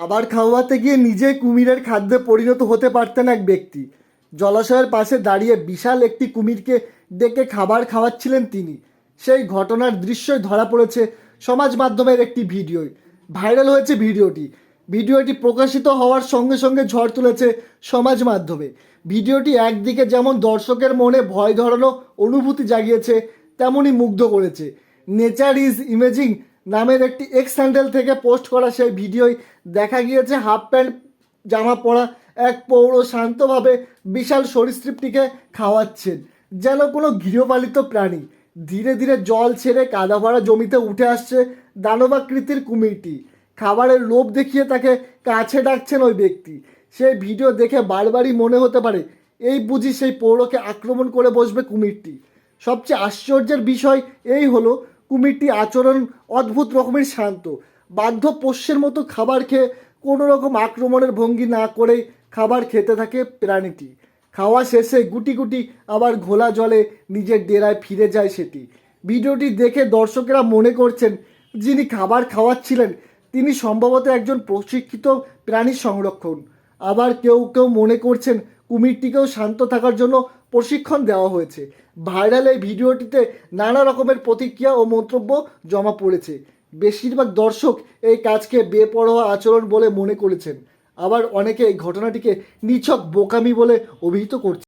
খাবার খাওয়াতে গিয়ে নিজে কুমিরের খাদ্যে পরিণত হতে পারতেন এক ব্যক্তি। জলাশয়ের পাশে দাঁড়িয়ে বিশাল একটি কুমিরকে ডেকে খাবার খাওয়াচ্ছিলেন তিনি। সেই ঘটনার দৃশ্যই ধরা পড়েছে সমাজ মাধ্যমের একটি ভিডিওয়। ভাইরাল হয়েছে ভিডিওটি। ভিডিওটি প্রকাশিত হওয়ার সঙ্গে সঙ্গে ঝড় তুলেছে সমাজ মাধ্যমে। ভিডিওটি একদিকে যেমন দর্শকের মনে ভয় ধরানো অনুভূতি জাগিয়েছে, তেমনই মুগ্ধ করেছে। নেচার ইজ ইমেজিং নামের একটি এক্স হ্যান্ডেল থেকে পোস্ট করা সেই ভিডিওয় দেখা গিয়েছে হাফ প্যান্ট জামা পরা এক পৌর শান্তভাবে বিশাল সরীসৃপটিকে খাওয়াচ্ছেন যেন কোনো গৃহপালিত প্রাণী। ধীরে ধীরে জল ছেড়ে কাদা ভরা জমিতে উঠে আসছে দানবাকৃতির কুমিরটি। খাবারের লোভ দেখিয়ে তাকে কাছে ডাকছেন ওই ব্যক্তি। সেই ভিডিও দেখে বারবারই মনে হতে পারে এই বুঝি সেই পৌরকে আক্রমণ করে বসবে কুমিরটি। সবচেয়ে আশ্চর্যের বিষয় এই হলো, কুমিরটি আচরণ অদ্ভুত রকমের শান্ত। বাধ্য পোষ্যের মতো খাবার খেয়ে কোনো রকম আক্রমণের ভঙ্গি না করেই খাবার খেতে থাকে প্রাণীটি। খাওয়া শেষে গুটি গুটি আবার ঘোলা জলে নিজের ডেরায় ফিরে যায় সেটি। ভিডিওটি দেখে দর্শকেরা মনে করছেন যিনি খাবার খাওয়াচ্ছিলেন তিনি সম্ভবত একজন প্রশিক্ষিত প্রাণী সংরক্ষণ। আবার কেউ কেউ মনে করছেন কুমিরটিকেও শান্ত থাকার জন্য প্রশিক্ষণ দেওয়া হয়েছে। ভাইরাল এই ভিডিওটিতে নানা রকমের প্রতিক্রিয়া ও মন্তব্য জমা পড়েছে। বেশিরভাগ দর্শক এই কাজকে বেপরোয়া আচরণ বলে মনে করেছেন, আবার অনেকে এই ঘটনাটিকে নিছক বোকামি বলে অভিহিত করছে।